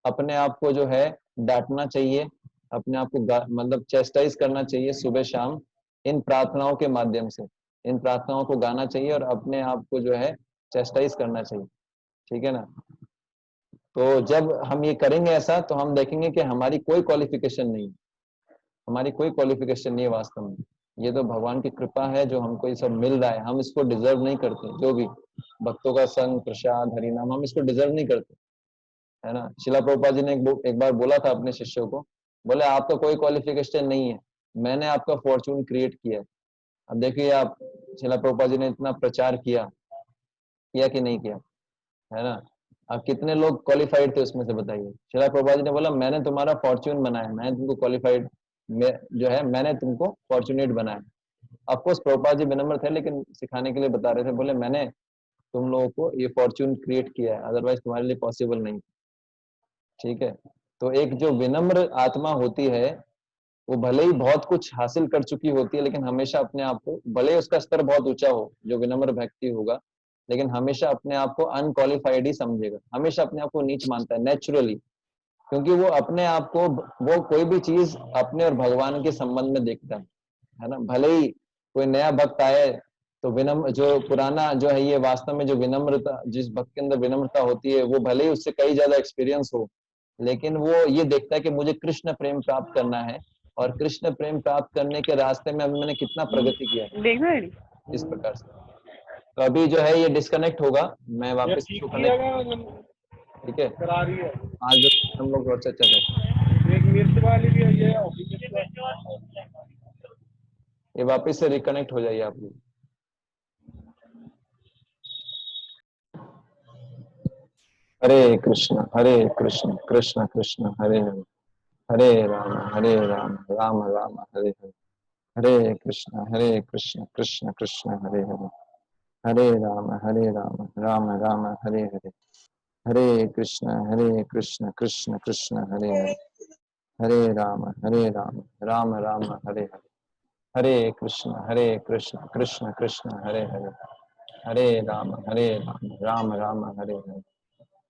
अपने आप को जो है डांटना चाहिए, अपने आप को मतलब चेस्टाइज करना चाहिए सुबह शाम इन प्रार्थनाओं के माध्यम से, इन प्रार्थनाओं को गाना चाहिए और अपने आप को जो है चेस्टाइज करना चाहिए, ठीक है ना। तो जब हम ये करेंगे ऐसा तो हम देखेंगे कि हमारी कोई क्वालिफिकेशन नहीं, हमारी कोई क्वालिफिकेशन नहीं है वास्तव में। ये तो भगवान की कृपा है जो हमको ये सब मिल रहा है, हम इसको डिजर्व नहीं करते। जो भी भक्तों का संग, प्रसाद, हरिनाम, हम इसको डिजर्व नहीं करते, है ना। शिला प्रभुपाद जी ने एक बार बोला था अपने शिष्यों को, बोले आपका कोई क्वालिफिकेशन नहीं है, मैंने आपका फॉर्चून क्रिएट किया है। अब देखिए आप, शिला प्रभुपाद जी ने इतना प्रचार किया कि नहीं किया, है ना। अब कितने लोग क्वालिफाइड थे उसमें से बताइए। शिला प्रभुपाद जी ने बोला मैंने तुम्हारा फॉर्चून बनाया, मैंने तुमको क्वालिफाइड जो है मैंने तुमको फॉर्चुनेट बनाया। ऑफकोर्स प्रभुपाद जी विनम्र थे लेकिन सिखाने के लिए बता रहे थे, बोले मैंने तुम लोगों को ये फॉर्चून क्रिएट किया है, अदरवाइज तुम्हारे लिए पॉसिबल नहीं, ठीक है। तो एक जो विनम्र आत्मा होती है वो भले ही बहुत कुछ हासिल कर चुकी होती है लेकिन हमेशा अपने आप को, भले उसका स्तर बहुत ऊंचा हो, जो विनम्र व्यक्ति होगा, लेकिन हमेशा अपने आप को अनक्वालिफाइड ही समझेगा, हमेशा अपने आप को नीच मानता है नेचुरली। क्योंकि वो अपने आप को, वो कोई भी चीज अपने और भगवान के संबंध में देखता है ना। भले ही कोई नया भक्त आए तो विनम्र, जो पुराना जो है, ये वास्तव में जो विनम्रता, जिस भक्त के अंदर विनम्रता होती है वो भले ही उससे कई ज्यादा एक्सपीरियंस हो, लेकिन वो ये देखता है कि मुझे कृष्ण प्रेम प्राप्त करना है और कृष्ण प्रेम प्राप्त करने के रास्ते में अभी मैंने कितना प्रगति किया है, इस प्रकार से। तो अभी जो है ये डिस्कनेक्ट होगा, मैं वापस इसको कनेक्ट, ठीक है। आज हम लोग और चर्चा करें, एक मिर्च वाली भी है ये वापस से रिकनेक्ट हो जाइए आप लोग। हरे कृष्ण कृष्ण कृष्ण हरे हरे, हरे राम राम राम हरे हरे, हरे कृष्ण कृष्ण कृष्ण हरे हरे, हरे राम राम राम हरे हरे, हरे कृष्ण कृष्ण कृष्ण हरे हरे, हरे राम राम राम हरे हरे, हरे कृष्ण कृष्ण कृष्ण हरे हरे, हरे राम राम राम हरे हरे,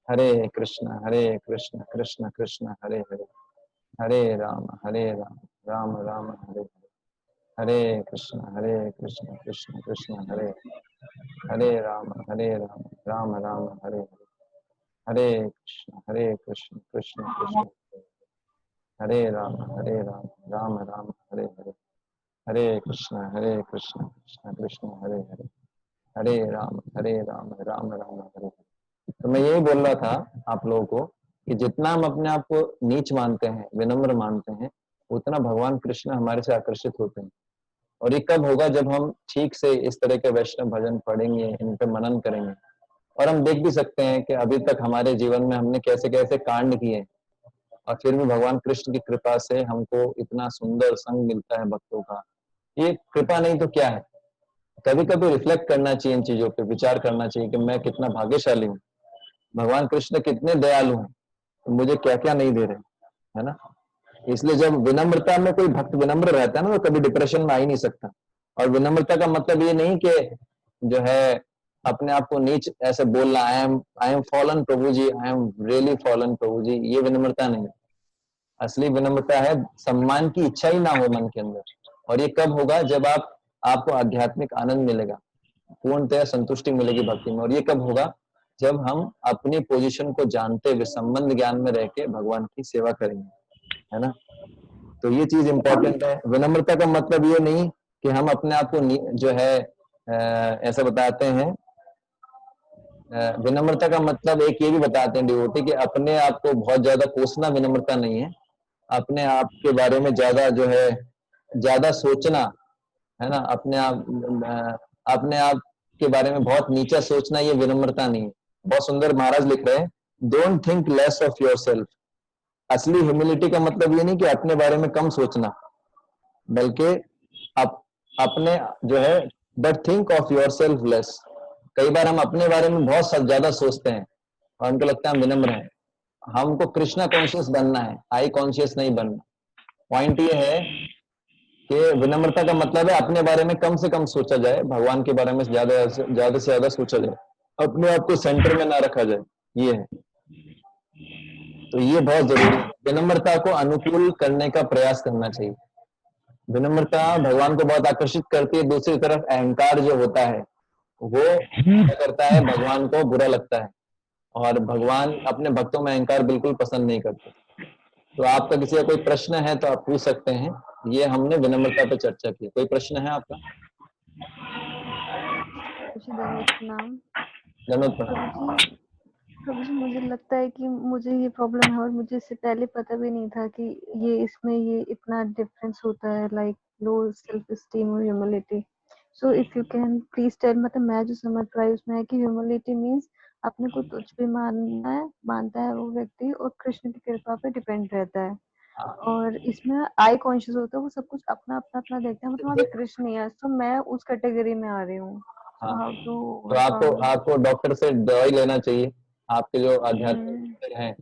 हरे कृष्ण कृष्ण कृष्ण हरे हरे, हरे राम राम राम हरे हरे, हरे कृष्ण कृष्ण कृष्ण हरे हरे, हरे राम राम राम हरे हरे, हरे कृष्ण कृष्ण कृष्ण हरे राम राम राम हरे हरे, हरे कृष्ण कृष्ण कृष्ण हरे हरे, हरे राम राम राम हरे हरे। तो मैं यही बोल रहा था आप लोगों को कि जितना हम अपने आप को नीच मानते हैं, विनम्र मानते हैं, उतना भगवान कृष्ण हमारे से आकर्षित होते हैं। और ये कब होगा? जब हम ठीक से इस तरह के वैष्णव भजन पढ़ेंगे, इन पे मनन करेंगे। और हम देख भी सकते हैं कि अभी तक हमारे जीवन में हमने कैसे कैसे कांड किए, और फिर भी भगवान कृष्ण की कृपा से हमको इतना सुंदर संग मिलता है भक्तों का। ये कृपा नहीं तो क्या है? कभी कभी रिफ्लेक्ट करना चाहिए, इन चीजों पे विचार करना चाहिए कि मैं कितना भाग्यशाली हूँ, भगवान कृष्ण कितने दयालु हैं, तो मुझे क्या क्या नहीं दे रहे, है ना। इसलिए जब विनम्रता में कोई भक्त विनम्र रहता है ना, तो कभी डिप्रेशन में आ ही नहीं सकता। और विनम्रता का मतलब ये नहीं कि जो है अपने आप को नीच ऐसे बोलना, आई एम फॉलन प्रभु जी, आई एम रियली फॉलन प्रभु जी, ये विनम्रता नहीं है। असली विनम्रता है सम्मान की इच्छा ही ना हो मन के अंदर। और ये कब होगा? जब आपको आध्यात्मिक आनंद मिलेगा, पूर्णतया संतुष्टि मिलेगी भक्ति में। और ये कब होगा? जब हम अपनी पोजीशन को जानते हुए संबंध ज्ञान में रह के भगवान की सेवा करेंगे, है ना। तो ये चीज इंपॉर्टेंट है। विनम्रता का मतलब ये नहीं कि हम अपने आप को जो है ऐसा बताते हैं। विनम्रता का मतलब एक ये भी बताते हैं डिवोटी कि अपने आप को बहुत ज्यादा कोसना विनम्रता नहीं है। अपने आप के बारे में ज्यादा जो है ज्यादा सोचना, है ना। अपने आप के बारे में बहुत नीचा सोचना, ये विनम्रता नहीं है। बहुत सुंदर महाराज लिख रहे हैं, don't think less of your self. असली ह्यूमिलिटी का मतलब ये नहीं कि अपने बारे में कम सोचना, बल्कि अपने जो है but think of your self less. कई बार हम अपने बारे में बहुत ज्यादा सोचते हैं और हमको लगता है हम विनम्र हैं। हमको कृष्णा कॉन्शियस बनना है, आई कॉन्शियस नहीं बनना। पॉइंट ये है कि विनम्रता का मतलब है अपने बारे में कम से कम सोचा जाए, भगवान के बारे में ज्यादा से ज्यादा सोचा जाए, अपने आप को सेंटर में ना रखा जाए, ये है। तो ये बहुत जरूरी है। विनम्रता को अनुकूल करने का प्रयास करना चाहिए। विनम्रता भगवान को बहुत आकर्षित करती है। दूसरी तरफ अहंकार जो होता है वो क्या करता है? भगवान को बुरा लगता है, और भगवान अपने भक्तों में अहंकार बिल्कुल पसंद नहीं करते। तो आपका किसी का कोई प्रश्न है तो आप पूछ सकते हैं। ये हमने विनम्रता पे चर्चा की। कोई प्रश्न है आपका? प्रणाम धन्यवाद। प्रणाम। प्रभु जी, मुझे लगता है कि मुझे ये प्रॉब्लम है और मुझे इससे पहले पता भी नहीं था कि ये इसमें ये इतना डिफरेंस होता है, लाइक लो सेल्फ एस्टीम और humility. So if you can please tell, मतलब मैं जो समझ पाई उसमें है कि ह्यूमिलिटी मीन्स अपने को तुच्छ भी मानता है वो व्यक्ति, और कृष्ण की कृपा पे डिपेंड रहता है। और इसमें आई कॉन्शियस होता है, वो सब कुछ अपना अपना अपना देखता है, मतलब वहाँ पे कृष्ण ही है। तो मैं उस कैटेगरी में आ रही हूँ। हाँ, तो आपको डॉक्टर से दवाई लेना चाहिए। आपके जो आध्यात्मिक हैं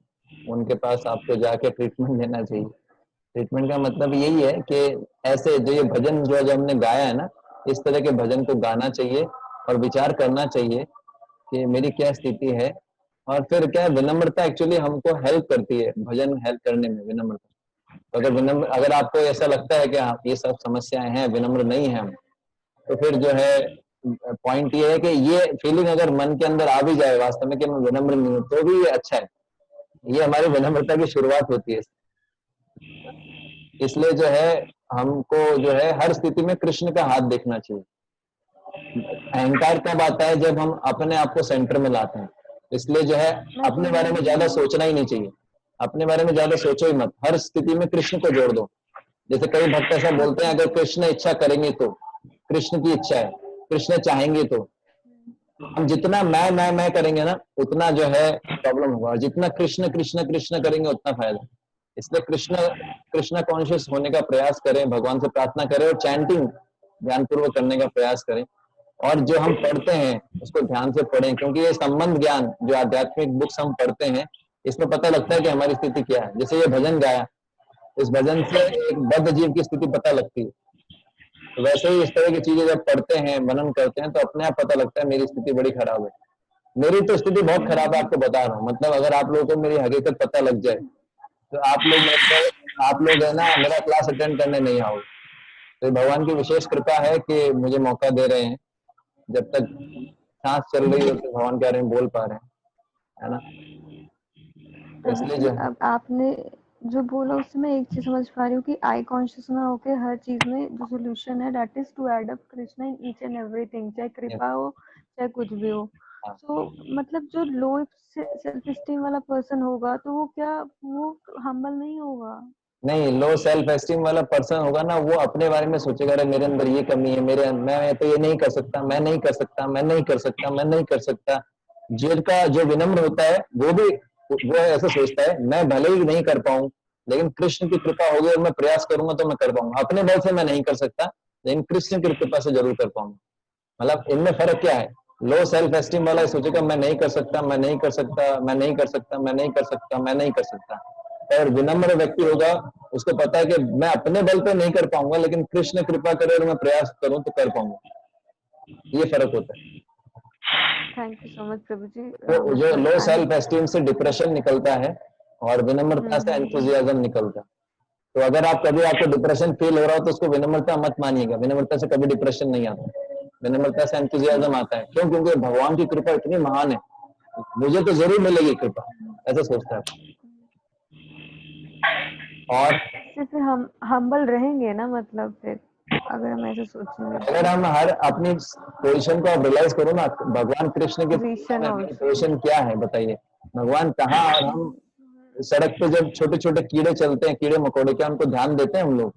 उनके पास आपको जाके ट्रीटमेंट लेना चाहिए। ट्रीटमेंट का मतलब यही है कि ऐसे जो ये भजन जो हमने गाया है ना, इस तरह के भजन को गाना चाहिए और विचार करना चाहिए कि मेरी क्या स्थिति है। और फिर क्या है, विनम्रता एक्चुअली हमको हेल्प करती है भजन हेल्प करने में, विनम्रता। तो अगर आपको ऐसा लगता है कि हाँ ये सब समस्याएं हैं, विनम्र नहीं है हम, तो फिर जो है पॉइंट ये है कि ये फीलिंग अगर मन के अंदर आ भी जाए वास्तव में कि मैं विनम्र नहीं हूँ, तो भी ये अच्छा है। ये हमारी विनम्रता की शुरुआत होती है। इसलिए जो है हमको जो है हर स्थिति में कृष्ण का हाथ देखना चाहिए। अहंकार कब आता है? जब हम अपने आप को सेंटर में लाते हैं। इसलिए जो है अपने बारे में ज्यादा सोचना ही नहीं चाहिए। अपने बारे में ज्यादा सोचो ही मत, हर स्थिति में कृष्ण को जोड़ दो। जैसे कई भक्त ऐसा बोलते हैं, अगर कृष्ण इच्छा करेंगे तो, कृष्ण की इच्छा है, कृष्ण चाहेंगे तो। हम जितना मैं करेंगे ना, उतना जो है प्रॉब्लम होगा, और जितना कृष्ण कृष्ण कृष्ण करेंगे उतना फायदा। इसलिए कृष्ण कॉन्शियस होने का प्रयास करें, भगवान से प्रार्थना करें और चैंटिंग ध्यानपूर्वक करने का प्रयास करें। और जो हम पढ़ते हैं उसको ध्यान से पढ़ें, क्योंकि ये संबंध ज्ञान जो आध्यात्मिक बुक्स हम पढ़ते हैं, इसमें पता लगता है कि हमारी स्थिति क्या है। जैसे ये भजन गाया, इस भजन से एक बद्ध जीव की स्थिति पता लगती है। तो वैसे ही इस तरह की चीजें जब पढ़ते हैं, मनन करते हैं, तो अपने आप पता लगता है मेरी स्थिति बड़ी खराब है। मेरी तो स्थिति बहुत खराब है, आपको बता रहा हूँ। मतलब अगर आप लोगों को मेरी हकीकत पता लग जाए तो आप लोग है ना मेरा क्लास अटेंड करने नहीं आओगे। तो भगवान की विशेष कृपा है कि मुझे मौका दे रहे हैं, जब तक सांस चल रही है तो भगवान के बारे में बोल पा रहे हैं, है ना। तो प्रभु इसलिए जी, जो अब आपने जो बोला उससे मैं एक चीज समझ पा रही हूँ कि आई कॉन्शियस में होके हर चीज में जो सोल्यूशन है that is to add up Krishna in each and everything, चाहे कृपा हो चाहे कुछ भी हो। हाँ। तो मतलब जो लो सेल्फ एस्टीम वाला पर्सन होगा तो वो क्या वो हम्बल नहीं होगा? नहीं, लो सेल्फ एस्टीम वाला पर्सन होगा ना, वो अपने बारे में सोचेगा, अरे मेरे अंदर ये कमी है, मैं तो ये नहीं कर सकता, मैं नहीं कर सकता, मैं नहीं कर सकता, मैं नहीं कर सकता। जिनका जो विनम्र होता है वो ऐसा सोचता है, मैं भले ही नहीं कर पाऊं, लेकिन कृष्ण की कृपा होगी और मैं प्रयास करूंगा तो मैं कर पाऊंगा। अपने बल से मैं नहीं कर सकता, लेकिन कृष्ण की कृपा से जरूर कर पाऊंगा। मतलब इनमें फर्क क्या है? लो सेल्फ एस्टीम वाला सोचेगा मैं नहीं कर सकता, मैं नहीं कर सकता, मैं नहीं कर सकता, मैं नहीं कर सकता, मैं नहीं कर सकता। और विनम्र व्यक्ति होगा, उसको पता है कि मैं अपने बल पे नहीं कर पाऊंगा, लेकिन कृष्ण कृपा करे और मैं प्रयास करूं तो कर पाऊंगा। ये फर्क होता है। थैंक यू सो मच प्रभु जी। तो जो मतलब लो सेल्फ एस्टीम से डिप्रेशन निकलता है और विनम्रता से हम्म। एंथुसियाज्म निकलता है। तो अगर आपको डिप्रेशन फील हो रहा हो तो उसको विनम्रता मत मानिएगा। विनम्रता से कभी डिप्रेशन नहीं आता, विनम्रता से एंथुसियाज्म आता है। क्यों? क्योंकि भगवान की कृपा इतनी महान है, मुझे तो जरूर मिलेगी कृपा, ऐसा सोचता है। और इससे फिर हम हम्बल रहेंगे ना, मतलब फिर अगर हम ऐसे सोचेंगे अगर तो। हम हर अपनी पोजीशन को आप रियलाइज करो ना, भगवान कृष्ण की पोजीशन हमारी ऑल्सो। पोजीशन क्या है बताइए। भगवान कहाँ, और हम सड़क पे जब छोटे छोटे कीड़े चलते हैं, कीड़े मकोड़े, क्या उनको ध्यान देते हैं हम लोग?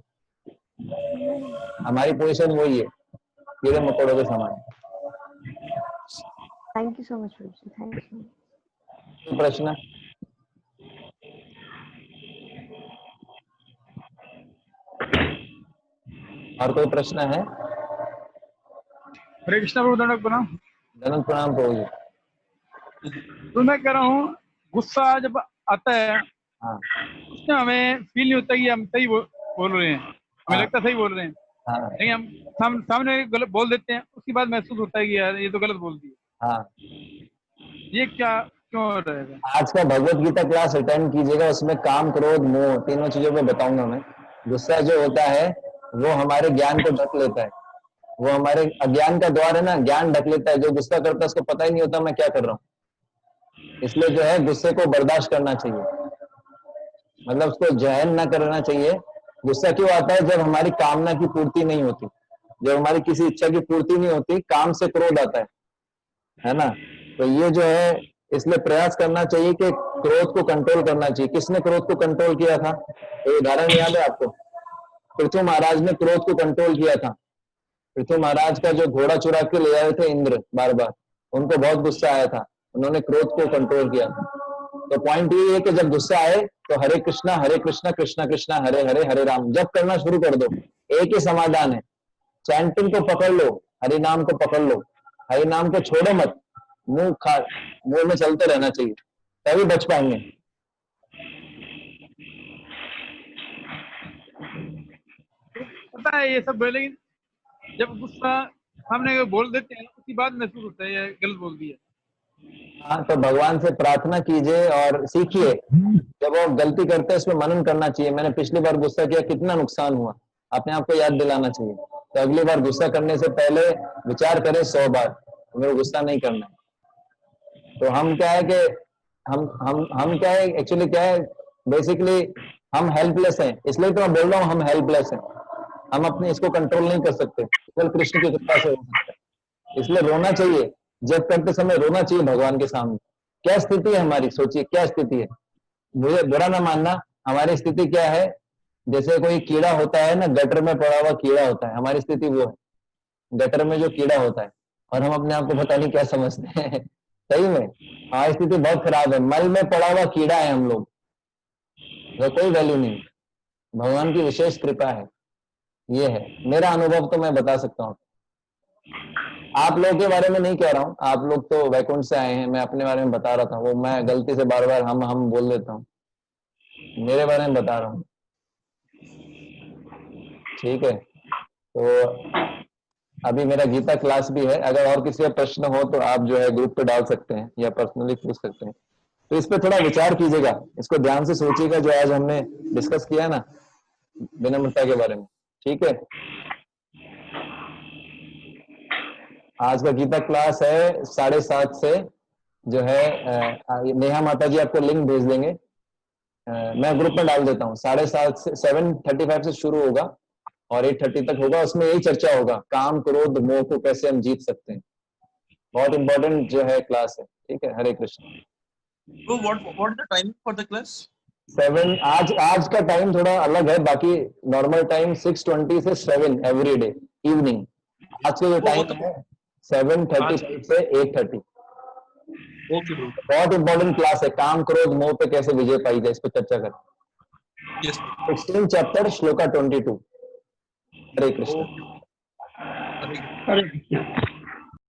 हमारी पोजीशन वही है, कीड़े मकोड़ों के समान। थैंक यू सो मच प्रभु जी, थैंक यू सो मच। प्रश्न? और कोई प्रश्न है? हरे कृष्णा प्रभु, दंडक प्रणाम। धनंत प्रणाम प्रभु जी। तो मैं कह रहा हूँ, गुस्सा जब आता है हाँ उसमें हमें फील नहीं होता कि हम सही बोल रहे हैं, हमें हाँ लगता है सही बोल रहे हैं, हाँ लेकिन हम सामने गलत बोल देते हैं, उसके बाद महसूस होता है कि यार ये तो गलत बोल दिया। हाँ। ये क्या क्यों रहेगा? आज का भगवत गीता क्लास अटेंड कीजिएगा, उसमें काम, क्रोध, मोह, तीनों चीजों पे बताऊंगा मैं। गुस्सा जो होता है वो हमारे ज्ञान को ढक लेता है, वो हमारे अज्ञान का द्वार है ना, ज्ञान ढक लेता है। जो गुस्सा करता है उसको पता ही नहीं होता मैं क्या कर रहा हूँ। इसलिए जो है गुस्से को बर्दाश्त करना चाहिए, मतलब उसको जहन ना करना चाहिए। गुस्सा क्यों आता है? जब हमारी कामना की पूर्ति नहीं होती, जब हमारी किसी इच्छा की पूर्ति नहीं होती, काम से क्रोध आता है ना। तो ये जो है, इसलिए प्रयास करना चाहिए कि क्रोध को कंट्रोल करना चाहिए। किसने क्रोध को कंट्रोल किया था? तो उदाहरण याद है आपको? पृथु महाराज ने क्रोध को कंट्रोल किया था। पृथु महाराज का जो घोड़ा चुरा के ले आए थे इंद्र बार बार, उनको बहुत गुस्सा आया था, उन्होंने क्रोध को कंट्रोल किया था। तो पॉइंट ये है कि जब गुस्सा आए तो हरे कृष्णा कृष्णा कृष्णा हरे हरे हरे राम जब करना शुरू कर दो। एक ही समाधान है, चैंटिंग को पकड़ लो, हरि नाम को पकड़ लो, हरि नाम को छोड़ो मत, मुंह में चलते रहना चाहिए, तभी बच पाएंगे। पता है ये सब, लेकिन जब गुस्सा सामने बोल देते हैं उसके बाद महसूस होता है ये गलत बोल दिया। हाँ, तो भगवान से प्रार्थना कीजिए और सीखिए। जब वो गलती करते हैं उसमें मनन करना चाहिए, मैंने पिछली बार गुस्सा किया, कितना नुकसान हुआ, अपने आप को याद दिलाना चाहिए। तो अगली बार गुस्सा करने से पहले विचार करें 100 बार, मेरे गुस्सा नहीं करना है। तो हम क्या है कि हम क्या है, एक्चुअली क्या है, बेसिकली हम हेल्पलेस हैं। इसलिए तो मैं बोल रहा हूँ हम हेल्पलेस हैं, हम अपने इसको कंट्रोल नहीं कर सकते, केवल कृष्ण की कृपा से हो सकता है। इसलिए रोना चाहिए, जब करते समय रोना चाहिए भगवान के सामने। क्या स्थिति है हमारी, सोचिए क्या स्थिति है। मुझे बुरा ना मानना, हमारी स्थिति क्या है? जैसे कोई कीड़ा होता है ना, गटर में पड़ा हुआ कीड़ा होता है, हमारी स्थिति वो है, गटर में जो कीड़ा होता है, और हम अपने आप को पता नहीं क्या समझते हैं। सही में हमारी स्थिति बहुत खराब है, मल में पड़ा हुआ कीड़ा है हम लोग, तो कोई वैल्यू नहीं। भगवान की विशेष कृपा है, ये है मेरा अनुभव, तो मैं बता सकता हूँ। आप लोगों के बारे में नहीं कह रहा हूँ, आप लोग तो वैकुंठ से आए हैं, मैं अपने बारे में बता रहा था। वो मैं गलती से बार बार हम बोल देता हूँ, मेरे बारे में बता रहा हूँ, ठीक है। तो अभी मेरा गीता क्लास भी है, अगर और किसी का प्रश्न हो तो आप जो है ग्रुप पे डाल सकते हैं या पर्सनली पूछ सकते हैं। तो इस पे थोड़ा विचार कीजिएगा, इसको ध्यान से सोचिएगा जो आज हमने डिस्कस किया ना विनम्रता के बारे में, ठीक है। आज का गीता क्लास है 7:30 से, जो है नेहा माता जी आपको लिंक भेज देंगे, मैं ग्रुप में डाल देता हूँ। 7:30 से 7:35 से शुरू होगा और 8:30 तक होगा। उसमें यही चर्चा होगा, काम क्रोध मोह को कैसे हम जीत सकते हैं। बहुत इंपॉर्टेंट जो है क्लास है, ठीक है। हरे Krishna. So what the time for the class? 7 आज का टाइम थोड़ा अलग है, बाकी नॉर्मल टाइम 6:20 से 7 एवरी डे इवनिंग। आज का जो टाइम है 7:35 से 8:30। Okay bro. बहुत इंपॉर्टेंट क्लास है, काम क्रोध मोह पे कैसे विजय पाई जाए, इस पे चर्चा करें। Yes 16 chapter shloka 22। हरे कृष्ण। ओके। हरे कृष्ण।